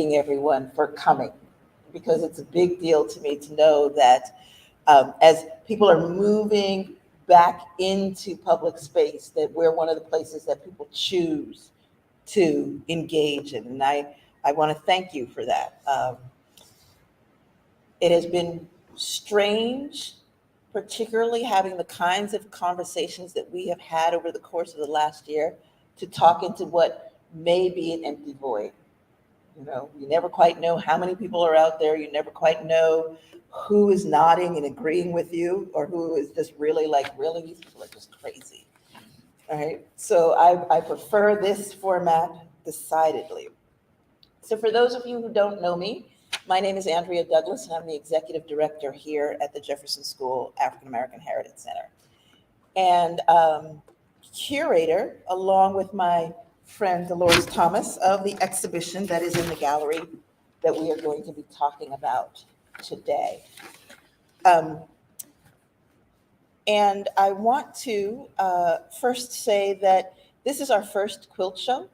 thanking everyone for coming, because it's a big deal to me to know that as people are moving back into public space, that we're one of the places that people choose to engage in. And I want to thank you for that. It has been strange, particularly having the kinds of conversations that we have had over the course of the last year, to talk into what may be an empty void. You know, you never quite know how many people are out there. You never quite know who is nodding and agreeing with you, or who is just really like, really, these people are just crazy. All right. So I prefer this format decidedly. So for those of you who don't know me, my name is Andrea Douglas, and I'm the executive director here at the Jefferson School African American Heritage Center, and curator, along with my friend Deloris Thomas, of the exhibition that is in the gallery that we are going to be talking about today. And I want to first say that this is our first quilt show.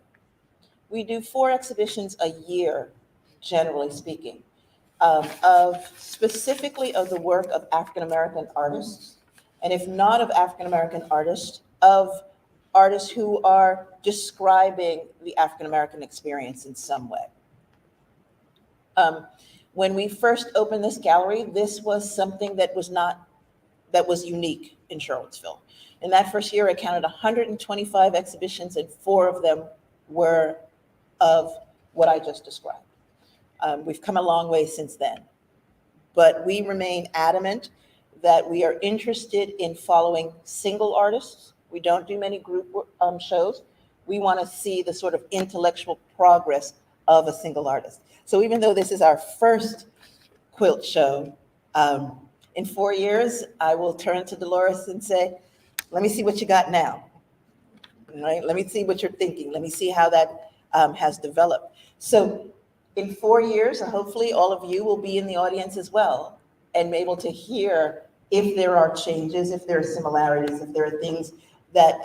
We do 4 exhibitions a year, generally speaking, of specifically of the work of African American artists, and if not of African American artists, of artists who are describing the African American experience in some way. When we first opened this gallery, this was something that was unique in Charlottesville. In that first year, I counted 125 exhibitions, and 4 of them were of what I just described. We've come a long way since then, but we remain adamant that we are interested in following single artists. We don't do many group shows. We want to see the sort of intellectual progress of a single artist. So even though this is our first quilt show, in 4 years, I will turn to Deloris and say, let me see what you got now. Right? Let me see what you're thinking. Let me see how that has developed. So in 4 years, hopefully all of you will be in the audience as well, and be able to hear if there are changes, if there are similarities, if there are things that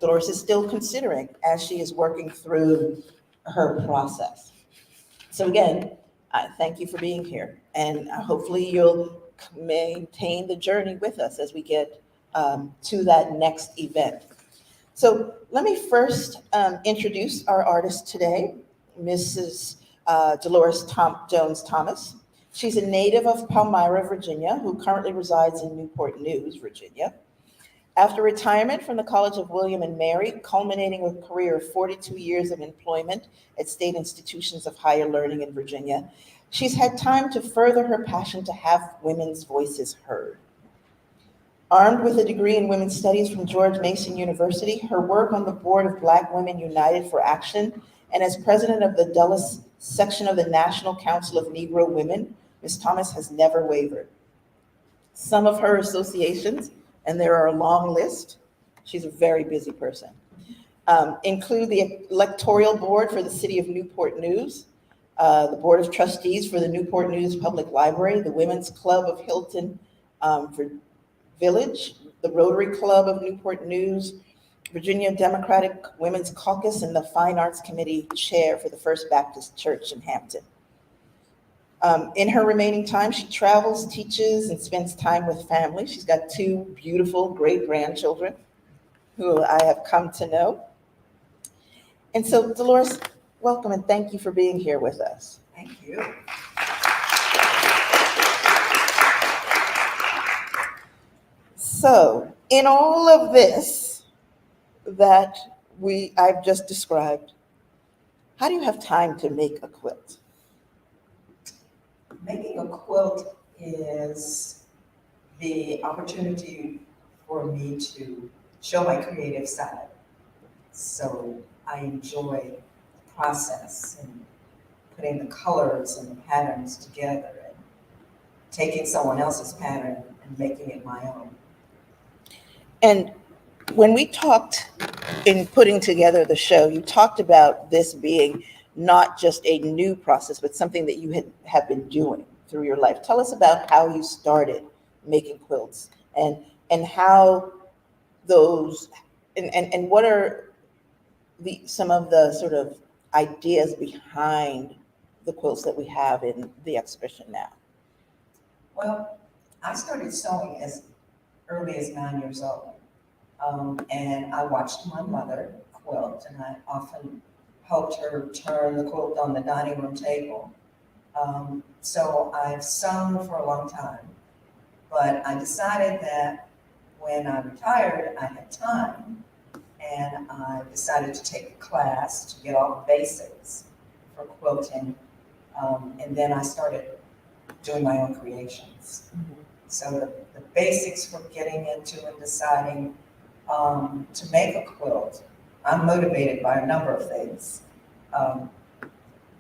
Deloris is still considering as she is working through her process. So again, thank you for being here, and hopefully you'll maintain the journey with us as we get to that next event. So let me first introduce our artist today, Mrs. Deloris Jones Thomas. She's a native of Palmyra, Virginia, who currently resides in Newport News, Virginia. After retirement from the College of William and Mary, culminating with a career of 42 years of employment at state institutions of higher learning in Virginia, she's had time to further her passion to have women's voices heard. Armed with a degree in women's studies from George Mason University, her work on the board of Black Women United for Action, and as president of the Dulles section of the National Council of Negro Women, Ms. Thomas has never wavered. Some of her associations, and there are a long list, she's a very busy person, include the electoral board for the city of Newport News, the board of trustees for the Newport News Public Library, the Women's Club of Hilton Village, the Rotary Club of Newport News, Virginia Democratic Women's Caucus, and the Fine Arts Committee chair for the First Baptist Church in Hampton. In her remaining time, she travels, teaches, and spends time with family. She's got 2 beautiful great-grandchildren who I have come to know. And so, Deloris, welcome and thank you for being here with us. Thank you. So, in all of this that I've just described, how do you have time to make a quilt? Making a quilt is the opportunity for me to show my creative side. So I enjoy the process and putting the colors and the patterns together and taking someone else's pattern and making it my own. And when we talked in putting together the show, you talked about this being not just a new process, but something that you have been doing through your life. Tell us about how you started making quilts and how those, and what are some of the sort of ideas behind the quilts that we have in the exhibition now? Well, I started sewing as early as 9 years old. And I watched my mother quilt, and I often helped her turn the quilt on the dining room table. So I've sewn for a long time, but I decided that when I retired, I had time, and I decided to take a class to get all the basics for quilting. And then I started doing my own creations. So the basics for getting into and deciding to make a quilt, I'm motivated by a number of things.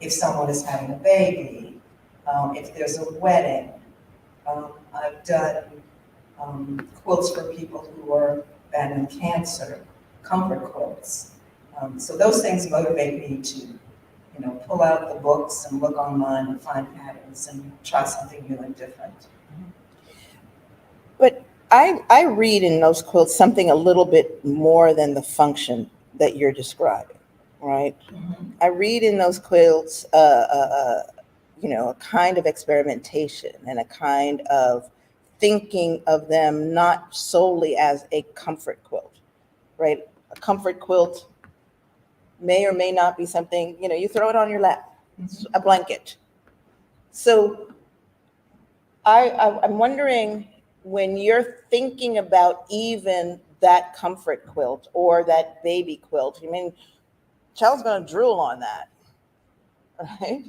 If someone is having a baby, if there's a wedding, I've done quilts for people who are battling cancer, comfort quilts. So those things motivate me to, pull out the books and look online and find patterns and try something new and different. But I read in those quilts something a little bit more than the function that you're describing, right? Mm-hmm. I read in those quilts, a kind of experimentation and a kind of thinking of them not solely as a comfort quilt, right? A comfort quilt may or may not be something, you throw it on your lap, it's a blanket. So I'm wondering, when you're thinking about even that comfort quilt or that baby quilt, child's gonna drool on that, right?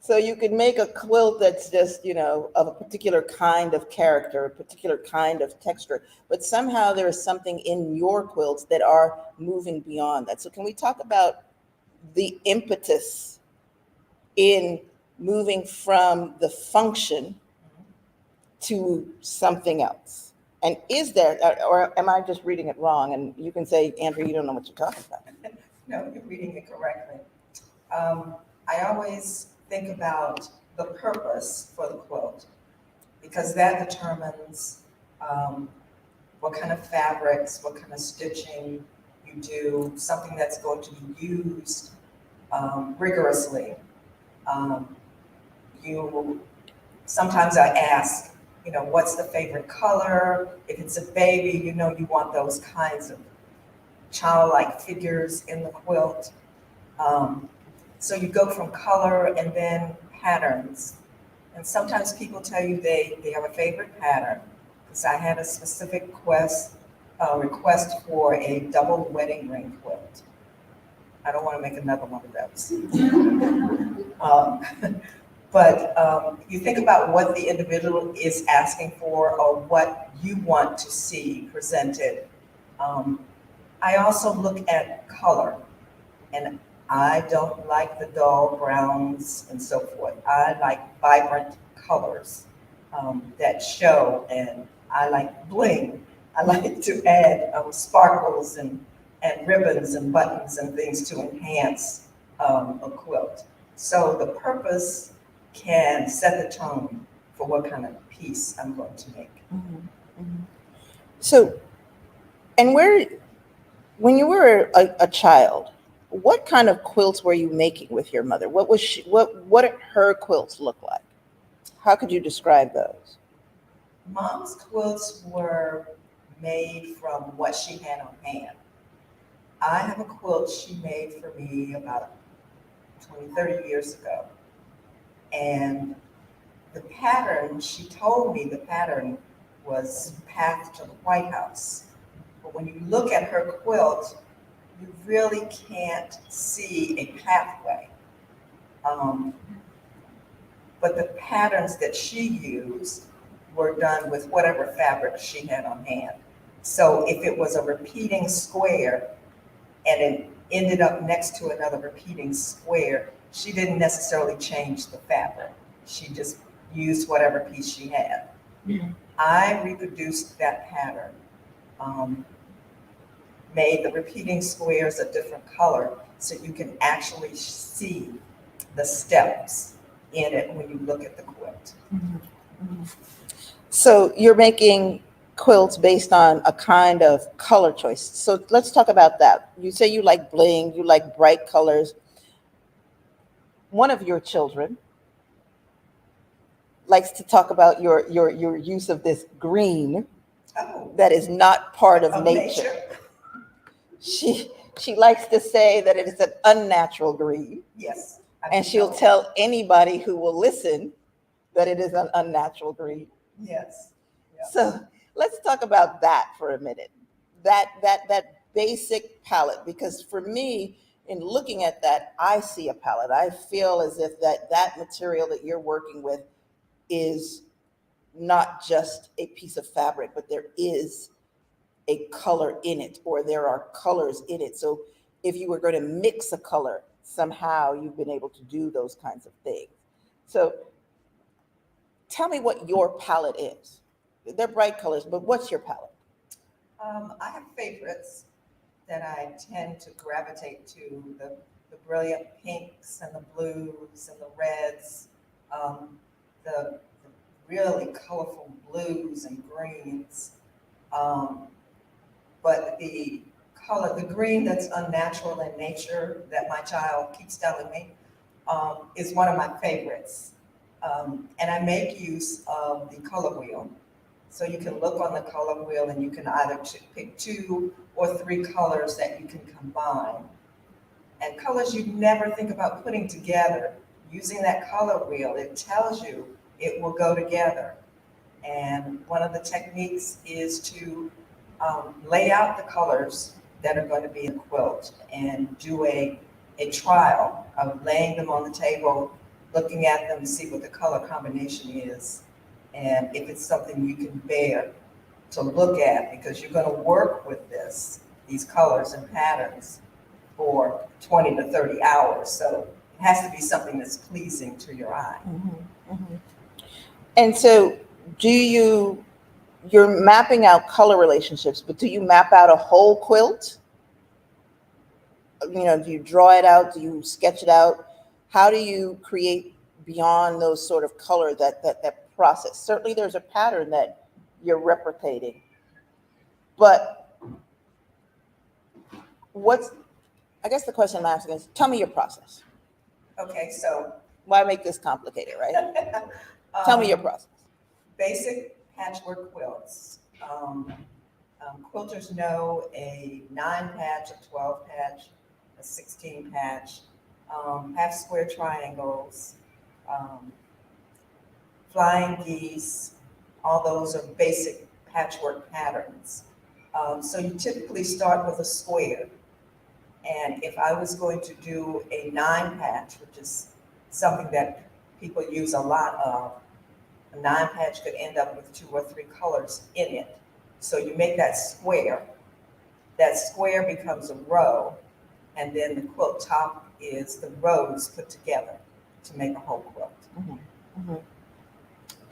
So you could make a quilt that's just, of a particular kind of character, a particular kind of texture, but somehow there is something in your quilts that are moving beyond that. So can we talk about the impetus in moving from the function to something else? And is there, or am I just reading it wrong? And you can say, Andrea, you don't know what you're talking about. No, you're reading it correctly. I always think about the purpose for the quilt, because that determines what kind of fabrics, what kind of stitching you do, something that's going to be used rigorously. Sometimes I ask, what's the favorite color? If it's a baby, you want those kinds of childlike figures in the quilt. So you go from color and then patterns. And sometimes people tell you they have a favorite pattern. Because I had a specific request for a double wedding ring quilt. I don't want to make another one of those. But you think about what the individual is asking for or what you want to see presented. I also look at color, and I don't like the dull browns and so forth. I like vibrant colors that show, and I like bling. I like to add sparkles and ribbons and buttons and things to enhance a quilt. So the purpose can set the tone for what kind of piece I'm going to make. Mm-hmm. Mm-hmm. So, and when you were a child, what kind of quilts were you making with your mother? What did her quilts look like? How could you describe those? Mom's quilts were made from what she had on hand. I have a quilt she made for me about 20, 30 years ago. And the pattern, she told me the pattern was Path to the White House. But when you look at her quilt, you really can't see a pathway. But the patterns that she used were done with whatever fabric she had on hand. So if it was a repeating square and it ended up next to another repeating square, she didn't necessarily change the fabric. She just used whatever piece she had. Mm-hmm. I reproduced that pattern, made the repeating squares a different color so you can actually see the steps in it when you look at the quilt. Mm-hmm. Mm-hmm. So you're making quilts based on a kind of color choice. So let's talk about that. You say you like bling, you like bright colors. one of your children likes to talk about your use of this green Oh, that is not part of of nature. nature? She likes to say that it is an unnatural green, Yes. and she'll know. tell anybody who will listen that it is an unnatural green. Yes. Yeah. So let's talk about that for a minute. That basic palette, because for me, in looking at that, I see a palette. I feel as if that material that you're working with is not just a piece of fabric, but there is a color in it, or there are colors in it. So if you were going to mix a color, somehow you've been able to do those kinds of things. So tell me what your palette is. They're bright colors, but what's your palette? I have favorites that I tend to gravitate to, the brilliant pinks and the blues and the reds, the really colorful blues and greens. But the green that's unnatural in nature that my child keeps telling me is one of my favorites. And I make use of the color wheel. So you can look on the color wheel and you can either pick 2 or 3 colors that you can combine. And colors you never think about putting together. Using that color wheel, it tells you it will go together. And one of the techniques is to lay out the colors that are going to be in the quilt and do a trial of laying them on the table, looking at them to see what the color combination is, and if it's something you can bear to look at, because you're going to work with these colors and patterns for 20 to 30 hours. So it has to be something that's pleasing to your eye. Mm-hmm, mm-hmm. And so you're mapping out color relationships, but do you map out a whole quilt? Do you draw it out? Do you sketch it out? How do you create beyond those sort of color, that process? Certainly there's a pattern that you're replicating, but I guess the question I'm asking is, tell me your process. Okay, so Why make this complicated, right? Tell me your process. Basic patchwork quilts. Quilters know a 9-patch, a 12-patch, a 16-patch, half square triangles, flying geese. All those are basic patchwork patterns. So you typically start with a square. And if I was going to do a 9-patch, which is something that people use a lot of, a 9-patch could end up with 2 or 3 colors in it. So you make that square becomes a row, and then the quilt top is the rows put together to make a whole quilt. Mm-hmm. Mm-hmm.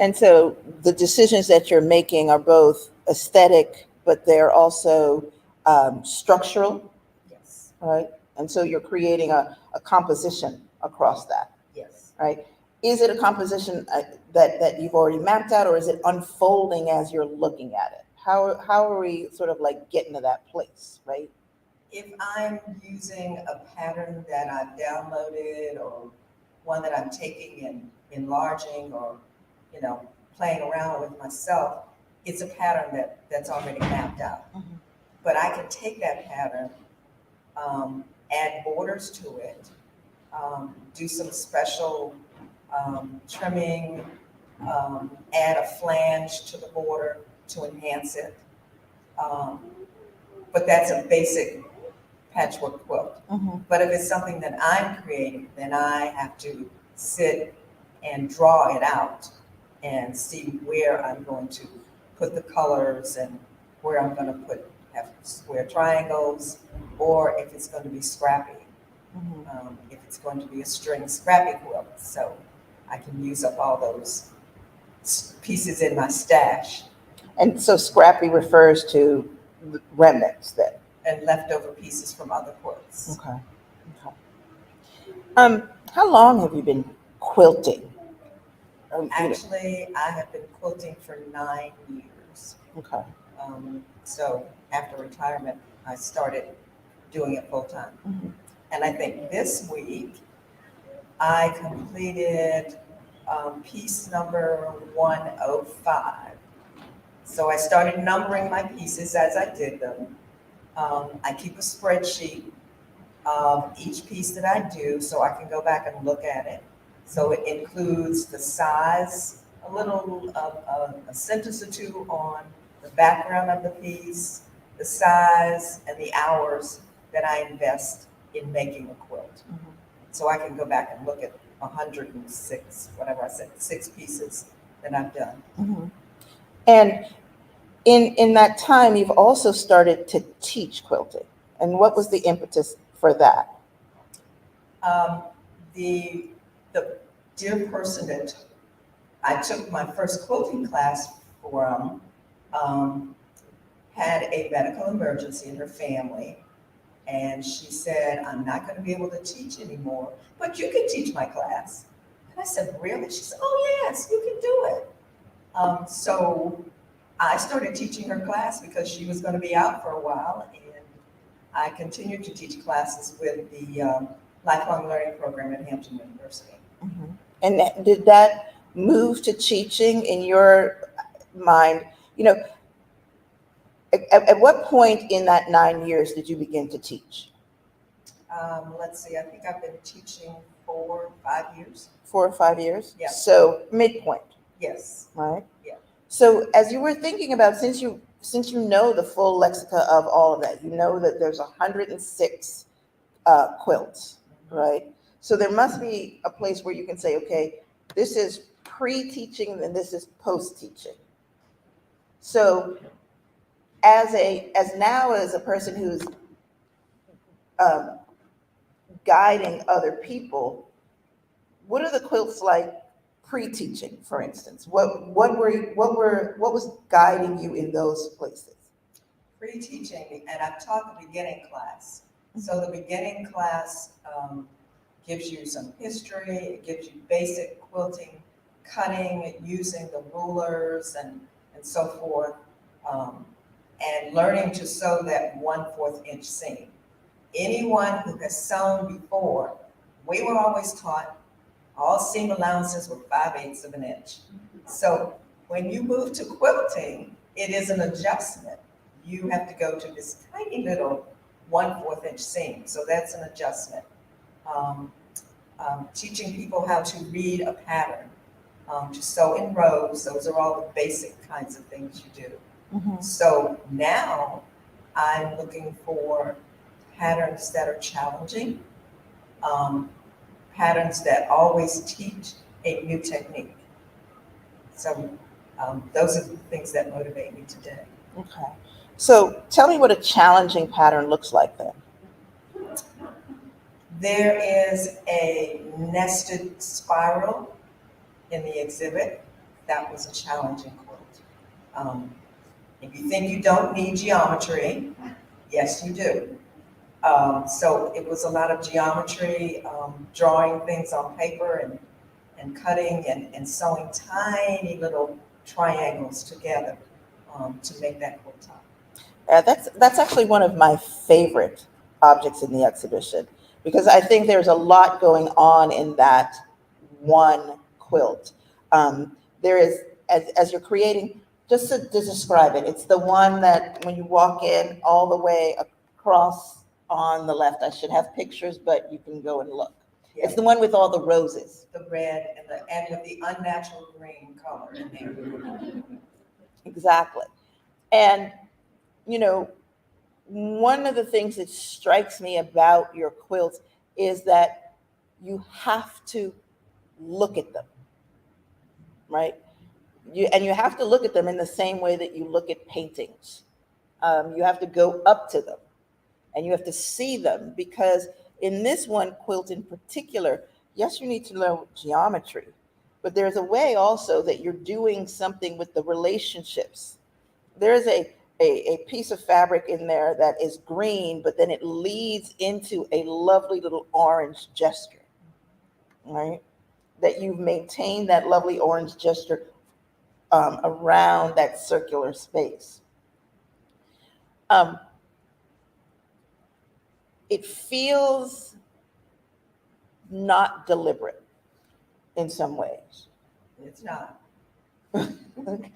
And so the decisions that you're making are both aesthetic, but they're also structural, Yes, right? And so you're creating a composition across that, yes. right? Is it a composition that you've already mapped out, or is it unfolding as you're looking at it? How are we sort of like getting to that place, right? If I'm using a pattern that I've downloaded or one that I'm taking and enlarging or, playing around with myself, it's a pattern that's already mapped out. Mm-hmm. But I can take that pattern, add borders to it, do some special trimming, add a flange to the border to enhance it. But that's a basic patchwork quilt. Mm-hmm. But if it's something that I'm creating, then I have to sit and draw it out and see where I'm going to put the colors and where I'm going to have square triangles, or if it's going to be scrappy, if it's going to be a string scrappy quilt. So I can use up all those pieces in my stash. And so scrappy refers to remnants then. And leftover pieces from other quilts. Okay. How long have you been quilting? Actually, I have been quilting for 9 years. Okay. So after retirement, I started doing it full time. Mm-hmm. And I think this week, I completed piece number 105. So I started numbering my pieces as I did them. I keep a spreadsheet of each piece that I do so I can go back and look at it. So it includes the size, a sentence or two on the background of the piece, the size, and the hours that I invest in making a quilt. So I can go back and look at 106, whatever I said, 6 pieces that I've done. And in that time, you've also started to teach quilting. And what was the impetus for that? The dear person that I took my first quilting class from had a medical emergency in her family. And she said, I'm not going to be able to teach anymore, but you can teach my class. And I said, really? She said, oh, yes, you can do it. So I started teaching her class because she was going to be out for a while. And I continued to teach classes with the Lifelong Learning Program at Hampton University. And did that move to teaching in your mind? You know, at what point in that 9 years did you begin to teach? Let's see, I think I've been teaching 4 or 5 years. 4 or 5 years? Yeah. So midpoint, Yes. right? Yeah. So as you were thinking about, since you know the full lexica of all of that, you know that there's 106 quilts, right? So there must be a place where you can say, okay, this is pre-teaching and this is post-teaching. So as a person who's guiding other people, what are the quilts like pre-teaching, for instance? What was guiding you in those places? Pre-teaching, and I've taught the beginning class. So the beginning class gives you some history, it gives you basic quilting, cutting, using the rulers and so forth, and learning to sew that 1/4 inch seam. Anyone who has sewn before, we were always taught all seam allowances were 5/8 of an inch. So when you move to quilting, it is an adjustment. You have to go to this tiny little 1/4 inch seam. So that's an adjustment. Teaching people how to read a pattern, to sew in rows. Those are all the basic kinds of things you do. So now I'm looking for patterns that are challenging, patterns that always teach a new technique. So those are the things that motivate me today. Okay. So tell me what a challenging pattern looks like then. There is a nested spiral in the exhibit. That was a challenging quilt. If you think you don't need geometry, yes, you do. So it was a lot of geometry, drawing things on paper and cutting and sewing tiny little triangles together to make that quilt top. That's actually one of my favorite objects in the exhibition, because I think there's a lot going on in that one quilt. There is, as you're creating, just to describe it, it's the one that when you walk in all the way across on the left, I should have pictures, but you can go and look. Yeah. It's the one with all the roses. The red and with the unnatural green color in there. Exactly. And, you know, one of the things that strikes me about your quilts is that you have to look at them, right? You have to look at them in the same way that you look at paintings. You have to go up to them and you have to see them, because in this one quilt in particular, yes, you need to know geometry, but there's a way also that you're doing something with the relationships. There's a piece of fabric in there that is green, but then it leads into a lovely little orange gesture, right? That you've maintained that lovely orange gesture around that circular space. It feels not deliberate. in some ways. It's not. Okay,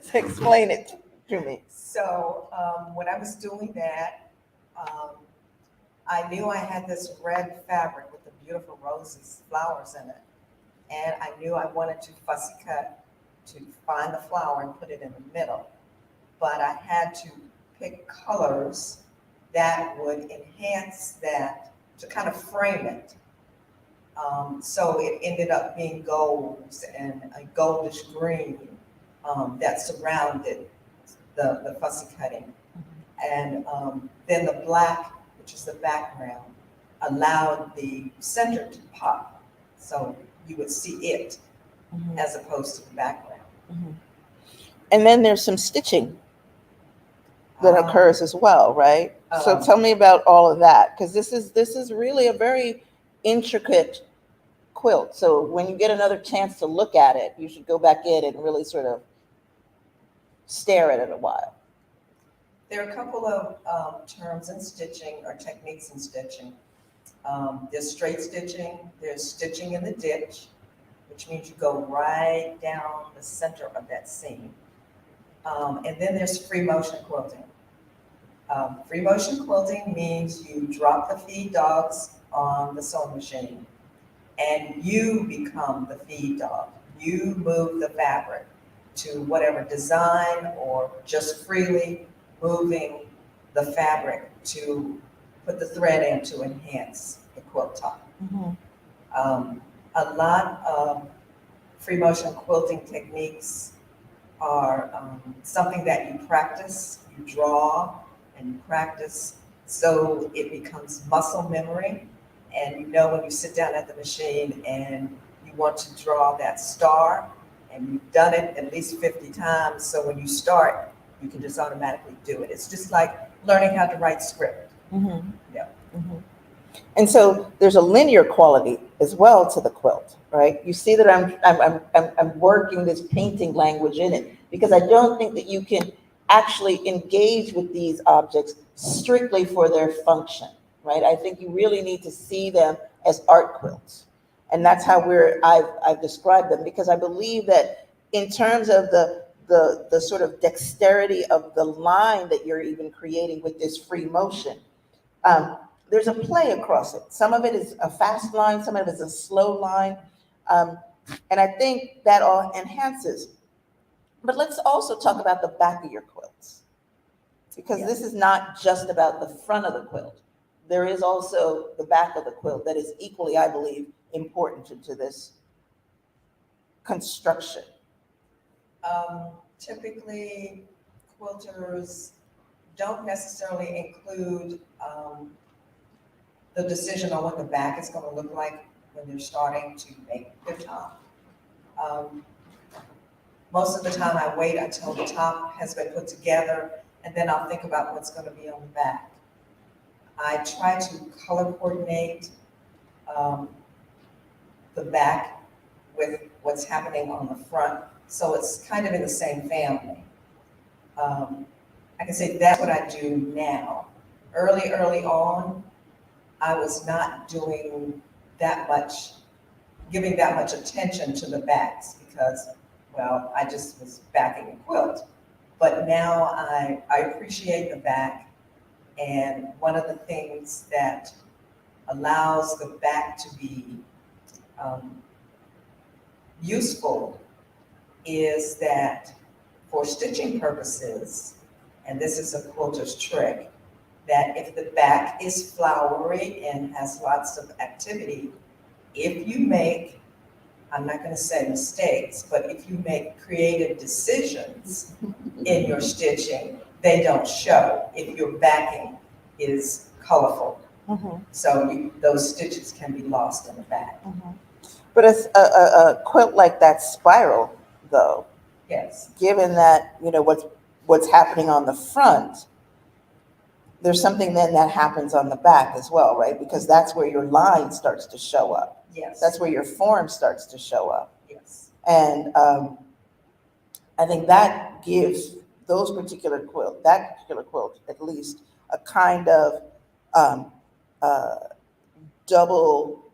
so explain it to me. So when I was doing that, um, I knew I had this red fabric with the beautiful roses, flowers in it. And I knew I wanted to fussy cut to find the flower and put it in the middle. But I had to pick colors that would enhance that to kind of frame it. So it ended up being golds and a goldish green that surrounded the fussy cutting. And then the black, which is the background, allowed the center to pop. So you would see it as opposed to the background. And then there's some stitching that occurs as well, right? So tell me about all of that, because this is really a very intricate quilt. So when you get another chance to look at it, you should go back in and really sort of stare at it a while. There are a couple of terms in stitching or techniques in stitching. There's straight stitching, there's stitching in the ditch, which means you go right down the center of that seam. And then there's free motion quilting. Free motion quilting means you drop the feed dogs on the sewing machine and you become the feed dog. You move the fabric to whatever design or just freely moving the fabric to put the thread in to enhance the quilt top. A lot of free motion quilting techniques are something that you practice, you draw and you practice, so it becomes muscle memory. And you know when you sit down at the machine and you want to draw that star, and you've done it at least 50 times, so when you start, you can just automatically do it. It's just like learning how to write script. Yeah. And so there's a linear quality as well to the quilt, right? You see that I'm working this painting language in it, because I don't think that you can actually engage with these objects strictly for their function, right? I think you really need to see them as art quilts. And that's how I've described them, because I believe that in terms of the sort of dexterity of the line that you're even creating with this free motion, there's a play across it. Some of it is a fast line, some of it is a slow line. And I think that all enhances. But let's also talk about the back of your quilts, because this is not just about the front of the quilt. There is also the back of the quilt that is equally, I believe, important to this construction. Typically, quilters don't necessarily include the decision on what the back is going to look like when they're starting to make their top. Most of the time I wait until the top has been put together, and then I'll think about what's going to be on the back. I try to color coordinate the back with what's happening on the front, so it's kind of in the same family. I can say that's what I do now. Early on, I was not doing that much, giving that much attention to the backs, because, well, I just was backing a quilt. But now I appreciate the back, and one of the things that allows the back to be useful is that for stitching purposes, and this is a quilter's trick, that if the back is flowery and has lots of activity, if you make, I'm not going to say mistakes, but if you make creative decisions in your stitching, they don't show if your backing is colorful. So those stitches can be lost in the back. But it's a quilt like that spiral, though. Yes. Given that, you know, what's happening on the front, there's something then that happens on the back as well, right? Because that's where your line starts to show up. Yes. That's where your form starts to show up. Yes. And I think that gives that particular quilt at least, a kind of double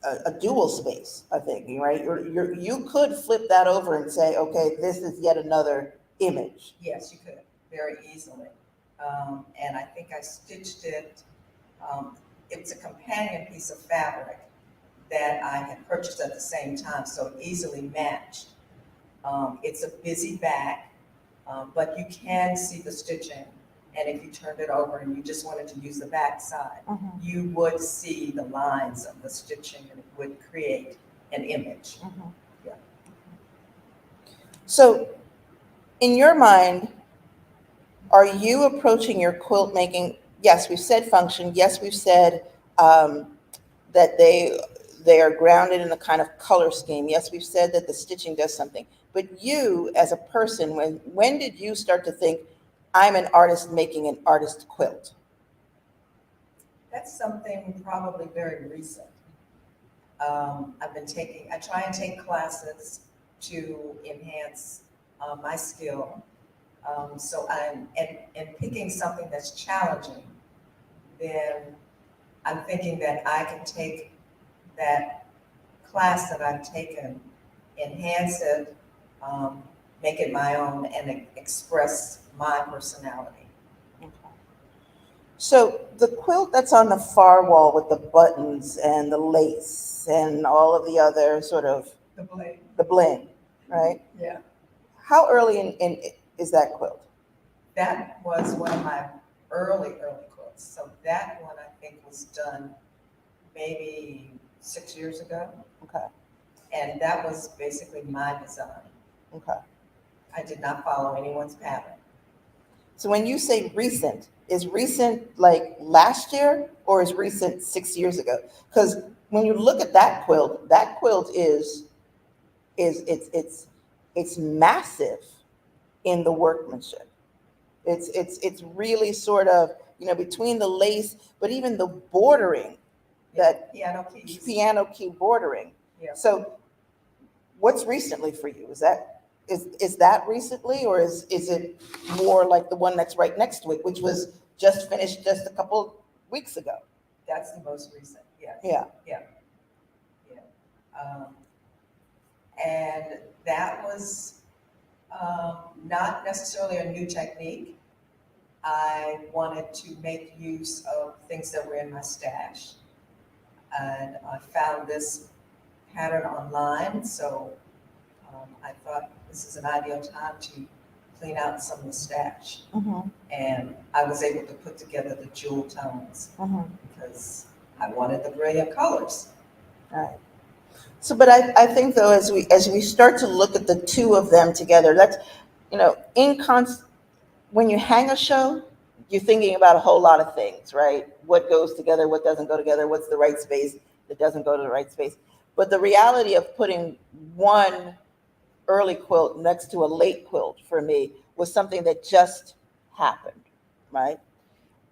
a dual space, I think, right? You could flip that over and say, okay, this is yet another image. Yes, you could, very easily. And I think I stitched it, it's a companion piece of fabric that I had purchased at the same time, so it easily matched. It's a busy back, but you can see the stitching. And if you turned it over and you just wanted to use the back side, you would see the lines of the stitching and it would create an image. Yeah. So in your mind, are you approaching your quilt making? Yes, we've said function. Yes, we've said that they are grounded in a kind of color scheme. Yes, we've said that the stitching does something. But you, as a person, when did you start to think, I'm an artist making an artist quilt? That's something probably very recent. I try and take classes to enhance my skill. So and picking something that's challenging, then I'm thinking that I can take that class that I've taken, enhance it, make it my own, and express my personality. So the quilt that's on the far wall with the buttons and the lace and all of the other sort of The bling, right? Yeah. How early in is that quilt? That was one of my early quilts. So that one I think was done maybe 6 years ago. Okay. And that was basically my design. Okay. I did not follow anyone's pattern. So when you say recent, is recent like last year or is recent 6 years ago? Because when you look at that quilt is it's massive in the workmanship. It's really sort of, between the lace, but even the bordering, that Piano keys. piano key bordering. Yeah. So what's recently for you? Is that recently, or is it more like the one that's right next to it, which was just finished just a couple weeks ago? That's the most recent, yes. Yeah. And that was not necessarily a new technique. I wanted to make use of things that were in my stash. And I found this pattern online, so I thought this is an ideal time to clean out some of the stash. And I was able to put together the jewel tones because I wanted the brilliant colors. Right. So, but I think though, as we start to look at the two of them together, that's, when you hang a show, you're thinking about a whole lot of things, right? What goes together, what doesn't go together, what's the right space that doesn't go to the right space. But the reality of putting one early quilt next to a late quilt for me was something that just happened, right?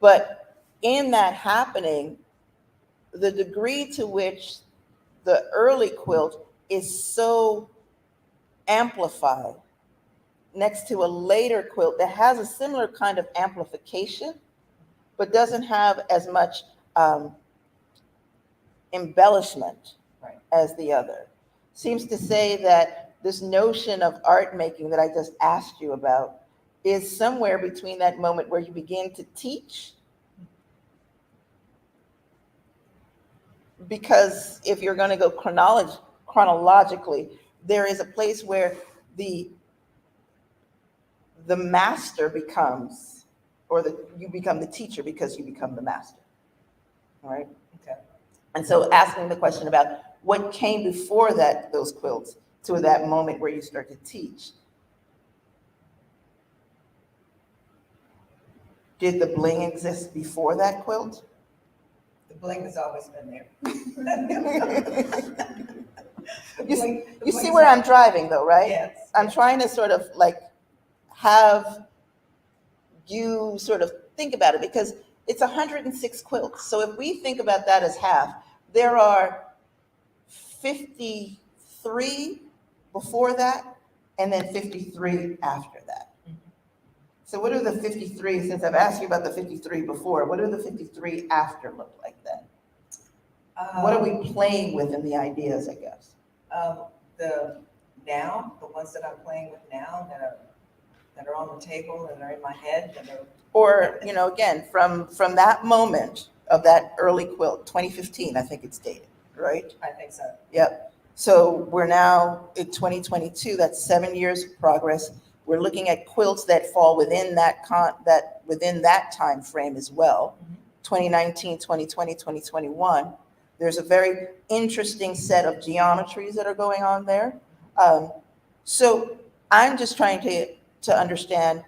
But in that happening, the degree to which the early quilt is so amplified next to a later quilt that has a similar kind of amplification, but doesn't have as much embellishment as the other. Seems to say that this notion of art making that I just asked you about is somewhere between that moment where you begin to teach. Because if you're going to go chronologically, there is a place where the master becomes, or you become the teacher because you become the master. All right. Okay. And so asking the question about what came before those quilts to that moment where you start to teach. Did the bling exist before that quilt? The bling has always been there. You see where I'm driving though, right? Yes. I'm trying to sort of like have you sort of think about it, because it's 106 quilts. So if we think about that as half, there are 53 before that, and then 53 after that. So what are the 53, since I've asked you about the 53 before, what do the 53 after look like then? What are we playing with in the ideas, I guess? The ones that I'm playing with now that are on the table, that are in my head, that are. Or, again, from that moment of that early quilt, 2015, I think it's dated, right? I think so. Yep. So we're now in 2022, that's 7 years of progress. We're looking at quilts that fall within that time frame as well. 2019, 2020, 2021. There's a very interesting set of geometries that are going on there. So I'm just trying to understand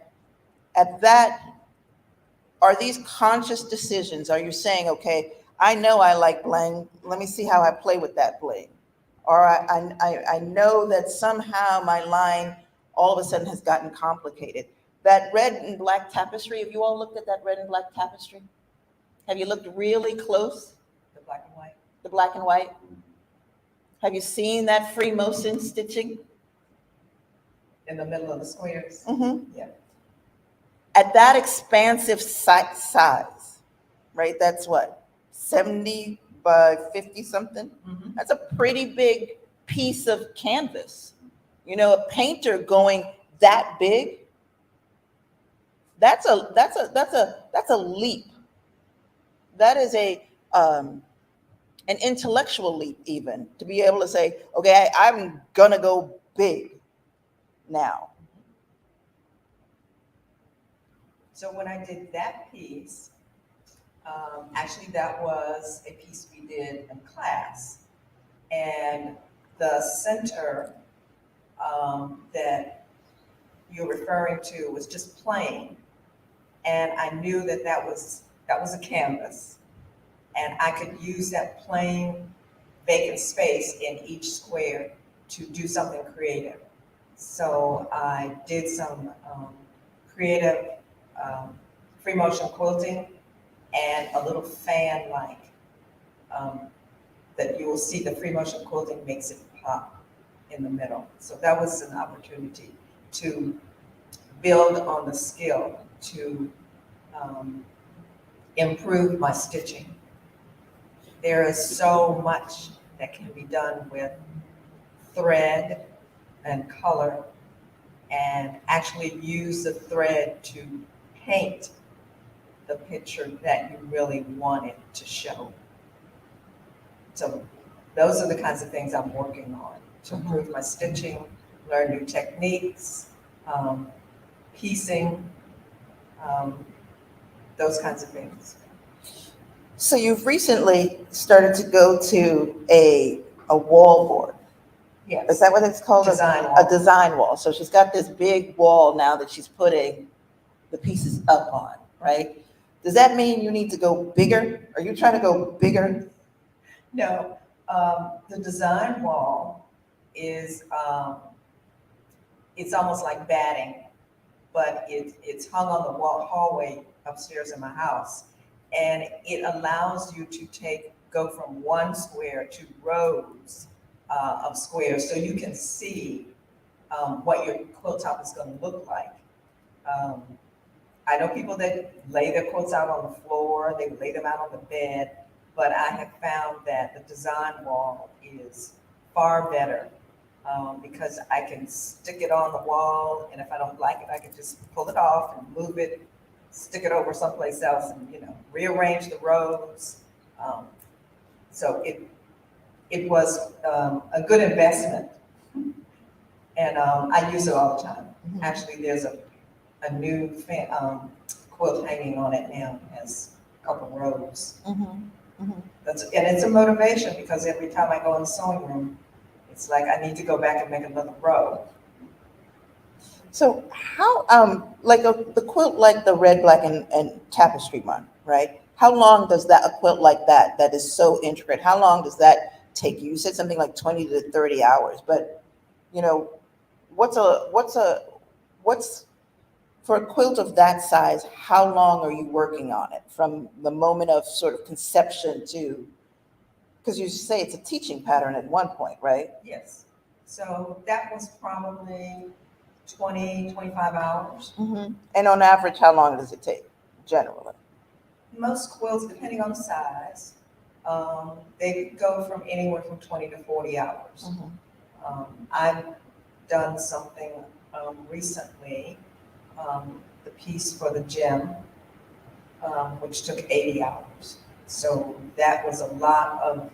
are these conscious decisions? Are you saying, okay, I know I like bling, let me see how I play with that bling. Or I know that somehow my line all of a sudden has gotten complicated. That red and black tapestry, have you all looked at that red and black tapestry? Have you looked really close? The black and white. The black and white? Have you seen that free motion stitching? In the middle of the squares? Mm-hmm. Yeah. At that expansive size, right? That's what, 70 by 50 something? Mm-hmm. That's a pretty big piece of canvas. A painter going that big, that's a leap. That is an intellectual leap, even to be able to say, okay, I'm gonna go big now. So when I did that piece, actually that was a piece we did in class. And the center that you're referring to was just plain. And I knew that was a canvas. And I could use that plain vacant space in each square to do something creative. So I did some creative free motion quilting and a little fan-like that you will see the free motion quilting makes it pop in the middle. So that was an opportunity to build on the skill to improve my stitching. There is so much that can be done with thread and color, and actually use the thread to paint the picture that you really wanted to show. So those are the kinds of things I'm working on to improve my stitching, learn new techniques, piecing, those kinds of things. So you've recently started to go to a wall board. Yes. Is that what it's called? Design wall. A design wall. So she's got this big wall now that she's putting the pieces up on, right? Does that mean you need to go bigger? Are you trying to go bigger? No, the design wall is, it's almost like batting, but it's hung on the hallway upstairs in my house. And it allows you to go from one square to rows of squares, so you can see what your quilt top is going to look like. I know people that lay their quilts out on the floor, they lay them out on the bed, but I have found that the design wall is far better because I can stick it on the wall, and if I don't like it, I can just pull it off and move it, stick it over someplace else, and rearrange the rows. So it was a good investment, and I use it all the time. Mm-hmm. Actually, there's a new quilt hanging on it now. It has a couple rows. Mm-hmm. Mm-hmm. And it's a motivation because every time I go in the sewing room, it's like I need to go back and make another row. So how, like the quilt, like the red, black, and tapestry one, right? How long does a quilt like that is so intricate, how long does that take you? You said something like 20 to 30 hours, but what's for a quilt of that size, how long are you working on it from the moment of sort of conception to, because you say it's a teaching pattern at one point, right? Yes. So that was probably 20, 25 hours. Mm-hmm. And on average, how long does it take generally? Most quilts, depending on the size, They could go from anywhere from 20 to 40 hours. Mhm. I've done something recently, the piece for the gym, which took 80 hours. So that was a lot of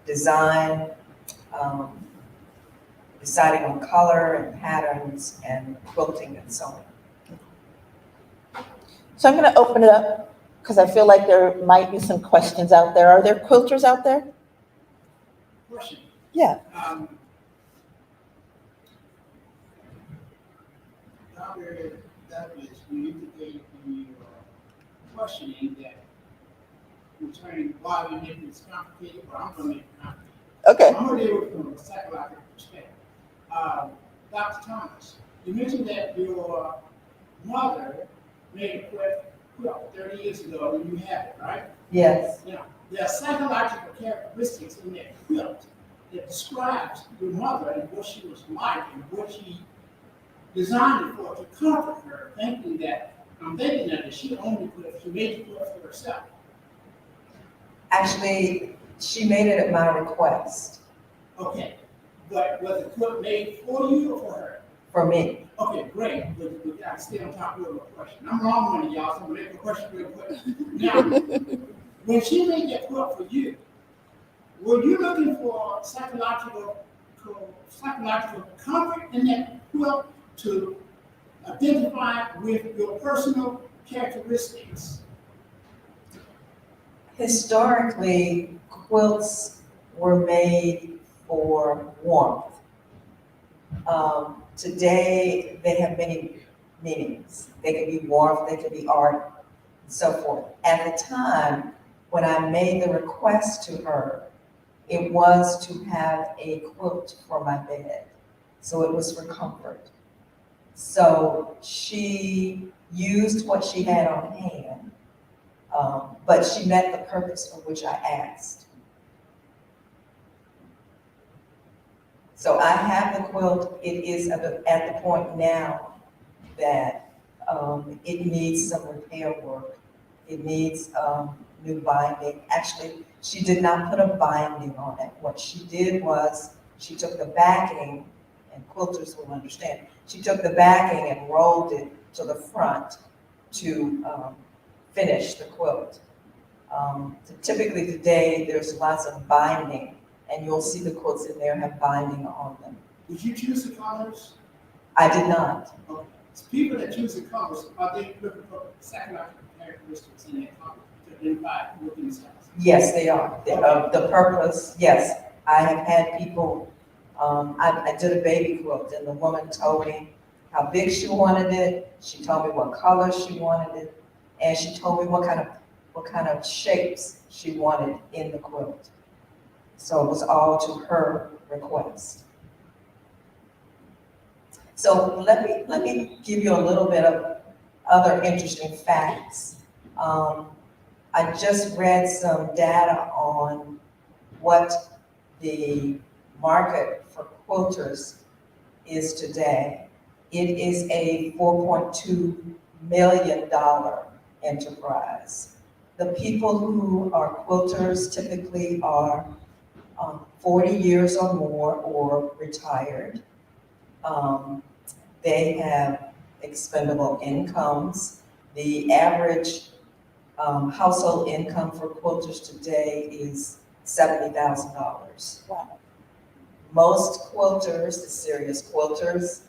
design, um, deciding on color and patterns and quilting and sewing. So I'm going to open it up because I feel like there might be some questions out there. Are there quilters out there? Question. Yeah. Dr. Douglas, you indicated in your questioning that concerning why we make this complicated, but I'm going to make it complicated. Okay. I'm going to deal with it from a psychological perspective. Dr. Thomas, you mentioned that your mother made a quilt 30 years ago and you have it, right? Yes. Now, there are psychological characteristics in that quilt that describes your mother and what she was like and what she designed it for to comfort her, thinking that she only she made the quilt for herself. Actually, she made it at my request. Okay, but was the quilt made for you or for her? For me. Okay, great. But I stay on top of your question. I'm wrong on it, y'all, so I'm gonna make a question real quick. Now, when she made that quilt for you, were you looking for psychological comfort in that quilt to identify with your personal characteristics? Historically, quilts were made for warmth. Today, they have many meanings. They can be warmth, they can be art, and so forth. At the time, when I made the request to her, it was to have a quilt for my bed. So it was for comfort. So she used what she had on hand, but she met the purpose for which I asked. So I have the quilt. It is at the point now that it needs some repair work. It needs new binding. Actually, she did not put a binding on it. What she did was she took the backing, and quilters will understand, she took the backing and rolled it to the front to finish the quilt. Typically today, there's lots of binding, and you'll see the quilts in there have binding on them. Did you choose the colors? I did not. Okay. So people that choose the colors, are they looking for psychological characteristics in that color to identify within themselves? Yes, they are. The purpose, yes. I have had people, I did a baby quilt, and the woman told me how big she wanted it. She told me what color she wanted it, and she told me what kind of shapes she wanted in the quilt. So it was all to her request. So let me give you a little bit of other interesting facts. I just read some data on what the market for quilters is today. It is a $4.2 million enterprise. The people who are quilters typically are 40 years or more or retired. They have expendable incomes. The average household income for quilters today is $70,000. Wow. Most quilters, the serious quilters,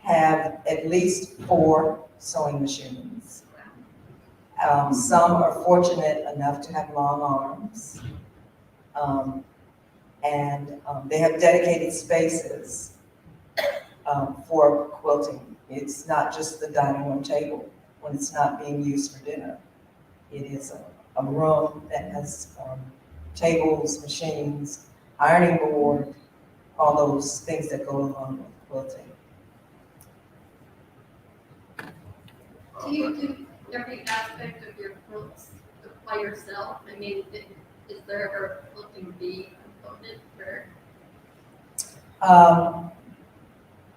have at least 4 sewing machines. Some are fortunate enough to have long arms. They have dedicated spaces for quilting. It's not just the dining room table when it's not being used for dinner. It is a room that has tables, machines, ironing board, all those things that go along with quilting. Do you do every aspect of your quilts by yourself? I mean, is there ever a quilting bee component for?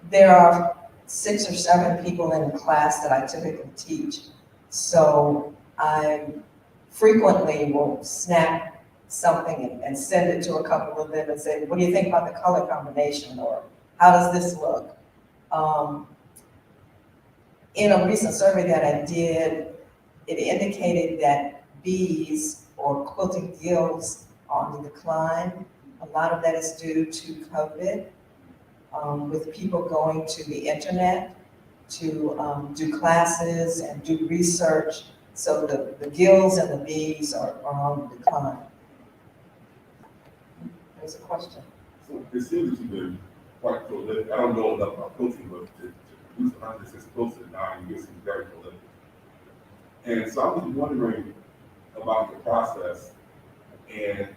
There are 6 or 7 people in the class that I typically teach. So I'm frequently will snap something and send it to a couple of them and say, what do you think about the color combination? Or how does this look? In a recent survey that I did, it indicated that bees or quilting guilds are on the decline. A lot of that is due to COVID, with people going to the internet to do classes and do research. So the guilds and the bees are on the decline. There's a question. So it seems that you've been quite prolific. I don't know enough about coaching, but to produce 106 quilts in 9 years seems very prolific. And so I was wondering about the process, and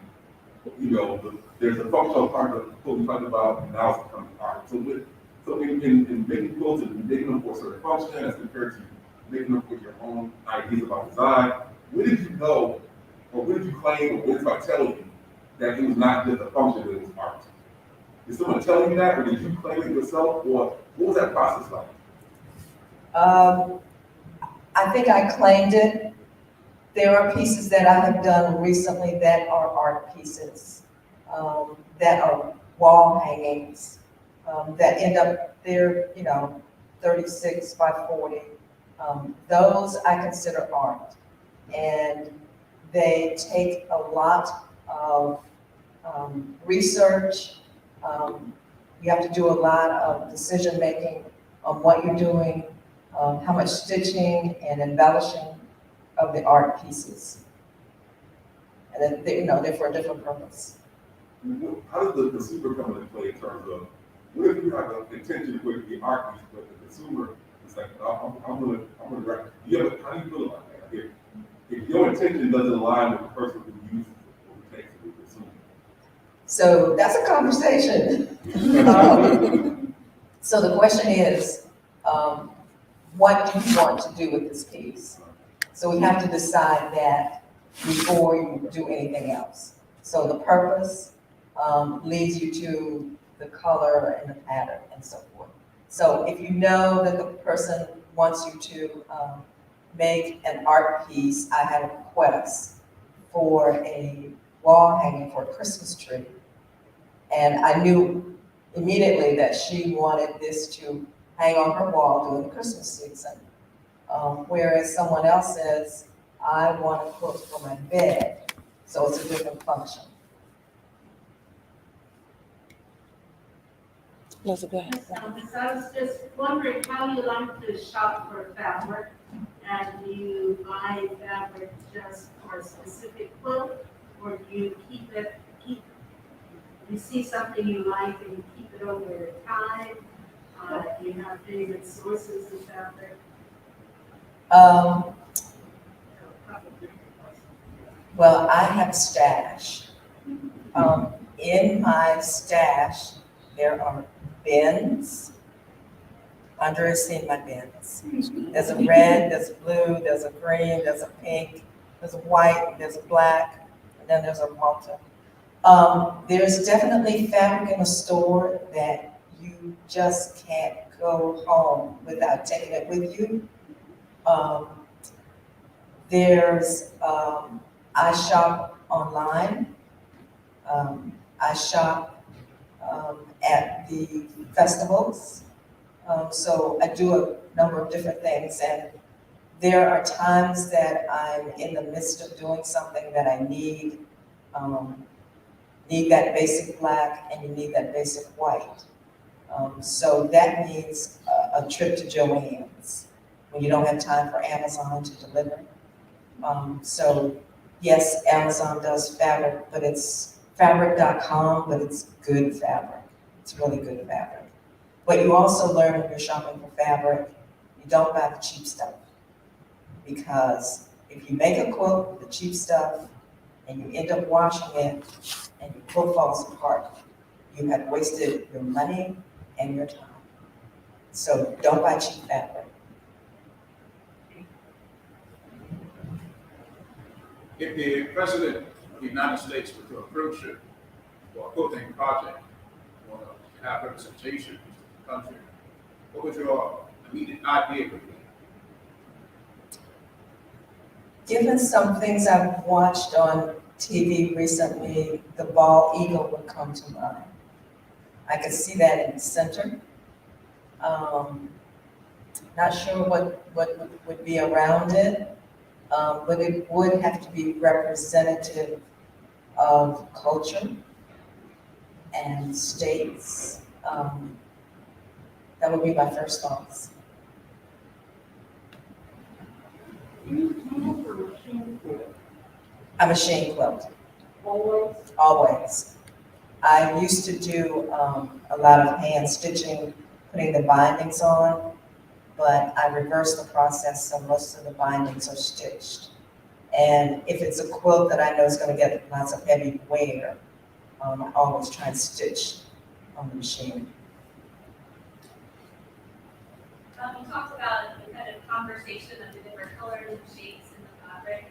there's a functional part of what we talked about, and now it's becoming art. So in making quilts and making them for a certain function as compared to making them with your own ideas about design, where did you know, or where did you claim, or where did I tell you that it was not just a function, but it was art? Did someone tell you that, or did you claim it yourself, or what was that process like? I think I claimed it. There are pieces that I have done recently that are art pieces, that are wall hangings, that end up there, 36 by 40. Those I consider art. And they take a lot of research. You have to do a lot of decision making on what you're doing, how much stitching and embellishing of the art pieces. And then, they're for a different purpose. How does the consumer come into play in terms of, what if you have an intention with the art piece, but the consumer is like, I'm gonna write. How do you feel about that? If your intention doesn't align with the person who uses it, or who takes it, the consumer. So that's a conversation. So the question is, what do you want to do with this piece? So we have to decide that before you do anything else. So the purpose leads you to the color and the pattern and so forth. So if you know that the person wants you to make an art piece, I had a request for a wall hanging for a Christmas tree. And I knew immediately that she wanted this to hang on her wall during the Christmas season. Whereas someone else says, I want a quilt for my bed. So it's a different function. Lisa, go ahead. I was just wondering how you like to shop for fabric, and do you buy fabric just for a specific quilt, or do you you see something you like and you keep it over time? Do you have favorite sources of fabric? Well, I have a stash. In my stash, there are bins. Andrea has seen my bins. There's a red, there's a blue, there's a green, there's a pink, there's a white, there's a black, and then there's a Malta. There's definitely fabric in a store that you just can't go home without taking it with you. I shop online. I shop at the festivals. So I do a number of different things, and there are times that I'm in the midst of doing something that I need that basic black and you need that basic white. So that means a trip to Joann's when you don't have time for Amazon to deliver. So yes, Amazon does fabric, but it's fabric.com, but it's good fabric. It's really good fabric. But you also learn when you're shopping for fabric, you don't buy the cheap stuff. Because if you make a quilt with the cheap stuff and you end up washing it and your quilt falls apart, you have wasted your money and your time. So don't buy cheap fabric. If the President of the United States were to approach you for a quilting project, or to have representation in the country, what would your immediate idea be? Given some things I've watched on TV recently, the bald eagle would come to mind. I could see that in the center. Not sure what would be around it, but it would have to be representative of culture and states. That would be my first thoughts. I machine quilt. Always? Always. I used to do a lot of hand stitching, putting the bindings on, but I reversed the process, so most of the bindings are stitched. And if it's a quilt that I know is going to get lots of heavy wear, I always try and stitch on the machine. You talked about the kind of conversation of the different colors and shapes in the fabric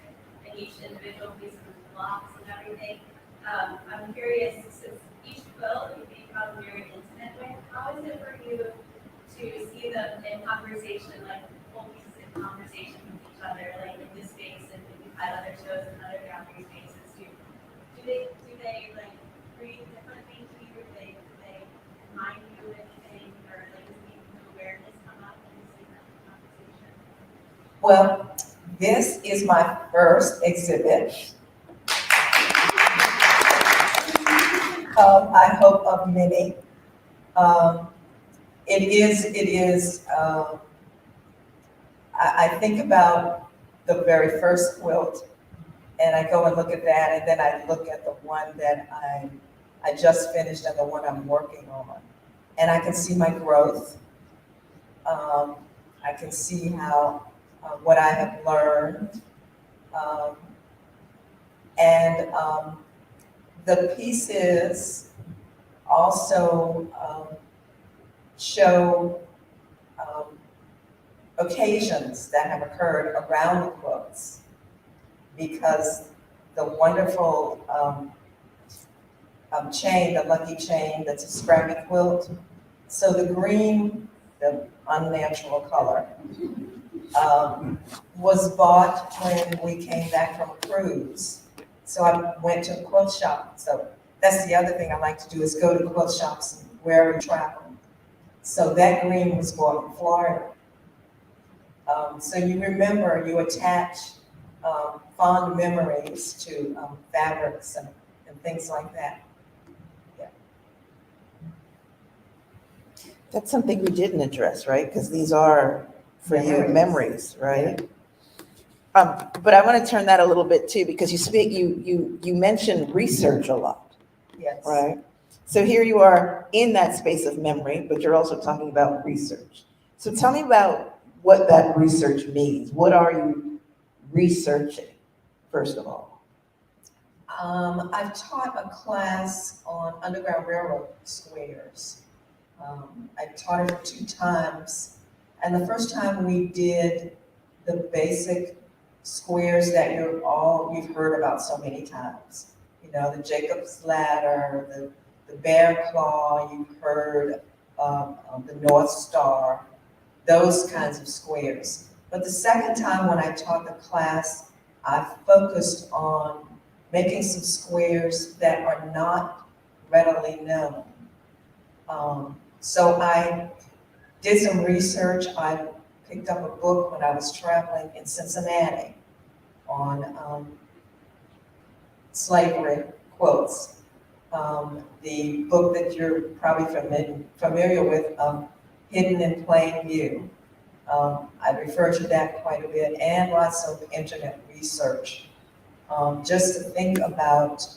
and each individual piece of the blocks and everything. I'm curious, since each quilt you think probably very intimate with, how is it for you to see them in conversation, like whole pieces in conversation with each other, like in this space and we've had other shows and other gallery spaces? Do they like read differently to you? Do they remind you of anything, or like does the awareness come up when you see them in conversation? Well, this is my first exhibit. I hope of many. It is, I think about the very first quilt, and I go and look at that, and then I look at the one that I just finished and the one I'm working on. And I can see my growth. I can see how, what I have learned. The pieces also show occasions that have occurred around the quilts, because the wonderful chain, the lucky chain, that's a scrappy quilt. So the green, the unnatural color, was bought when we came back from a cruise. So I went to a quilt shop. So that's the other thing I like to do, is go to quilt shops where we travel. So that green was bought in Florida. So you remember, you attach fond memories to fabrics and things like that. Yeah. That's something we didn't address, right? Because these are, for you, memories, right? But I want to turn that a little bit too, because you mentioned research a lot, Yes. right? So here you are in that space of memory, but you're also talking about research. So tell me about what that research means. What are you researching, first of all? I've taught a class on Underground Railroad squares. I taught it 2 times, and the first time we did the basic squares that you've heard about so many times. You know, the Jacob's Ladder, the bear claw, you've heard the North Star, those kinds of squares. But the second time when I taught the class, I focused on making some squares that are not readily known. So I did some research. I picked up a book when I was traveling in Cincinnati on slavery quilts. The book that you're probably familiar with, Hidden in Plain View. I refer to that quite a bit, and lots of internet research, just to think about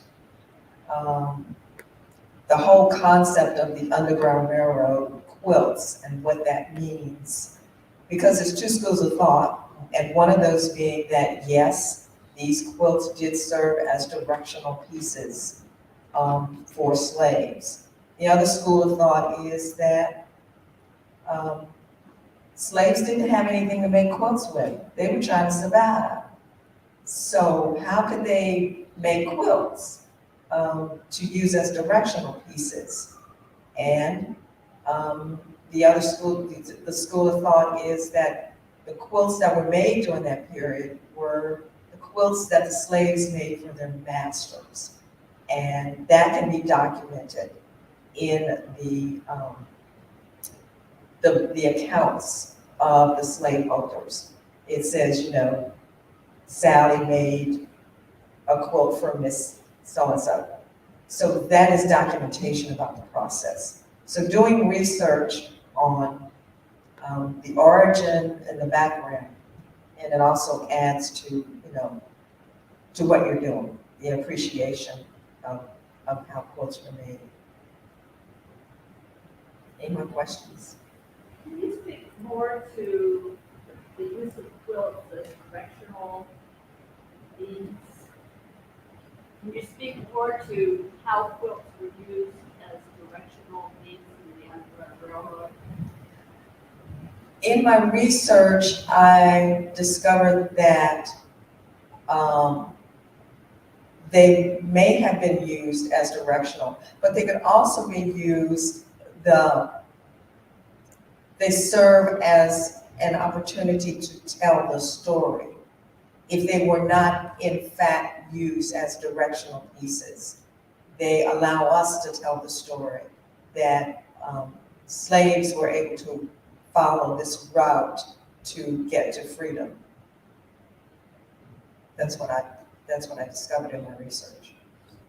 the whole concept of the Underground Railroad quilts and what that means. Because there's 2 schools of thought, and one of those being that, yes, these quilts did serve as directional pieces for slaves. The other school of thought is that slaves didn't have anything to make quilts with. They were trying to survive. So how could they make quilts to use as directional pieces? And the other school, the school of thought is that the quilts that were made during that period were the quilts that the slaves made for their masters. And that can be documented in the accounts of the slaveholders. It says, you know, Sally made a quilt for Miss so-and-so. So that is documentation about the process. So doing research on the origin and the background, and it also adds to, you know, to what you're doing, the appreciation of how quilts were made. Any more questions? Can you speak more to the use of quilts as directional means? Can you speak more to how quilts were used as directional means in the Underground Railroad? In my research, I discovered that they may have been used as directional, but they could also be used, they serve as an opportunity to tell the story. If they were not in fact used as directional pieces, they allow us to tell the story that slaves were able to follow this route to get to freedom. That's what I discovered in my research.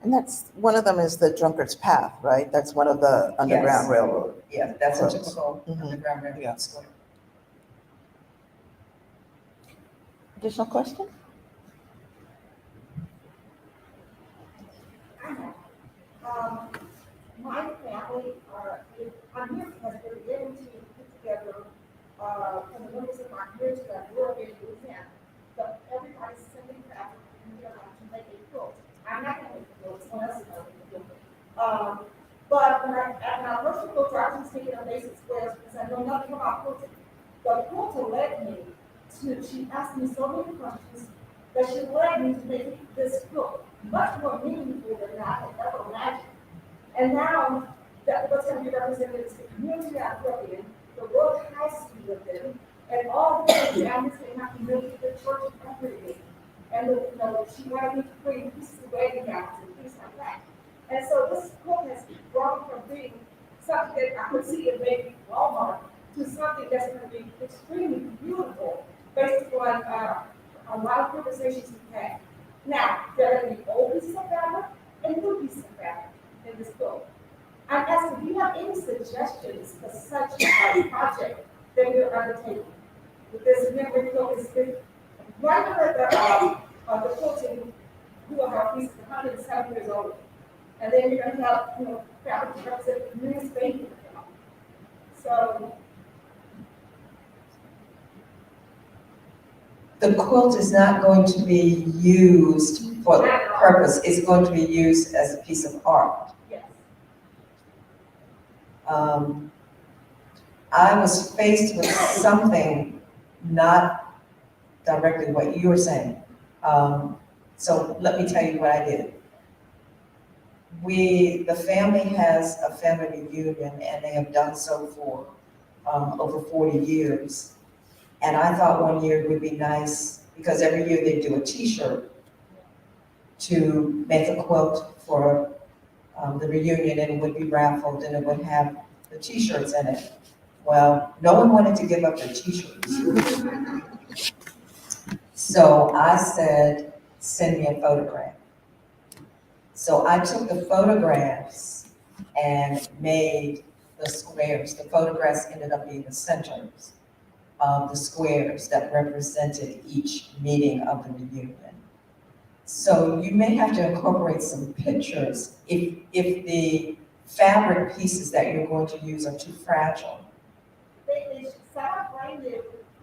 And that's, one of them is the Drunkard's Path, right? That's one of the Underground Yes. Railroad. Yeah, that's a Quilts. typical Mhm. Underground Railroad Yeah. story. Additional question? My family, I'm here because we're getting to put together, from the members of my group that work in Louisiana. But everybody's sending back and they're like to make a quilt. I'm not gonna make a quilt, someone else is gonna make a quilt. But when I first quilter, I was just taking a basic squares because I know nothing about quilting. The quilter led me to, she asked me so many questions that she led me to make this quilt much more meaningful than I had ever imagined. And now, that what's going to be represented is the community I grew up in, the World High School we lived in, and all the families came out to live with the church every And you know, she wanted me to bring pieces of wedding gowns and things like that. And so this quilt has grown from being something that I could see in maybe Walmart to something that's going to be extremely beautiful based on a lot of conversations we've had. Now, there are going to be old pieces of fabric and new pieces of fabric in this book. I'm asking, do you have any suggestions for such a project that you're undertaking? With this memory quilt is right under the quilting, you will have pieces 107 years old. And then you're gonna have, you know, fabric to represent the newest baby. So The quilt is not going to be used for that purpose. It's going to be used as a piece of art. yes. I was faced with something not directly what you were saying. So let me tell you what I did. The family has a family reunion and they have done so for over 40 years. And I thought one year it would be nice, because every year they do a t-shirt, to make a quilt for the reunion, and it would be raffled and it would have the t-shirts in it. Well, no one wanted to give up their t-shirts. So I said, send me a photograph. So I took the photographs and made the squares. The photographs ended up being the centers of the squares that represented each meeting of the reunion. So you may have to incorporate some pictures if the fabric pieces that you're going to use are too fragile. They sound branded,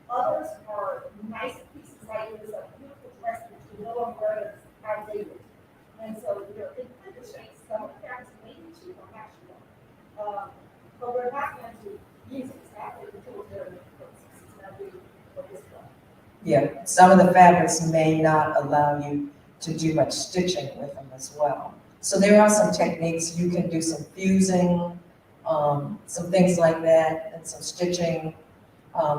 others are nice pieces, like it was a beautiful dress that you know I'm wearing outdated. And so they're in pretty shape, some of the fabrics may be cheap, I'm not sure. But we're not going to use exactly until they're in the process. It's going to be for this one. Yeah, some of the fabrics may not allow you to do much stitching with them as well. So there are some techniques. You can do some fusing, some things like that, and some stitching.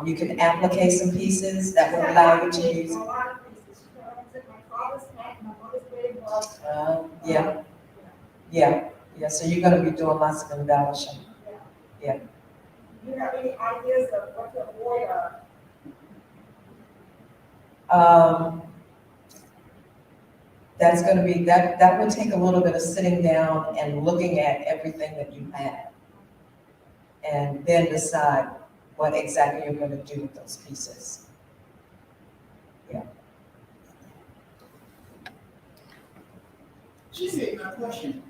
You can applique some pieces that will allow you to use. A lot of pieces, you know, I was in my about? Yeah, so you're gonna be doing lots of embellishing. Do you have any ideas of what to avoid or? That's gonna be, that would take a little bit of sitting down and looking at everything that you have. And then decide what exactly you're gonna do with those pieces. She said, my question,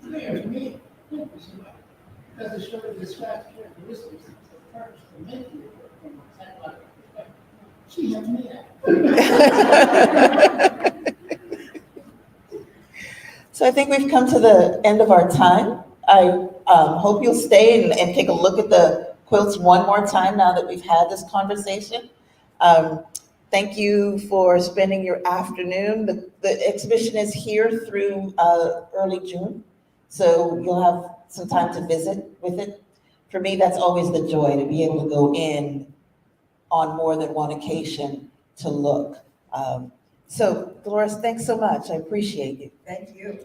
clear to me, because it sort of describes characteristics of the purpose to make it work from a psychological perspective. She helped me out. So I think we've come to the end of our time. I hope you'll stay and take a look at the quilts one more time now that we've had this conversation. Thank you for spending your afternoon. The exhibition is here through early June, so you'll have some time to visit with it. For me, that's always the joy, to be able to go in on more than one occasion to look. So Deloris, thanks so much. I appreciate you. Thank you.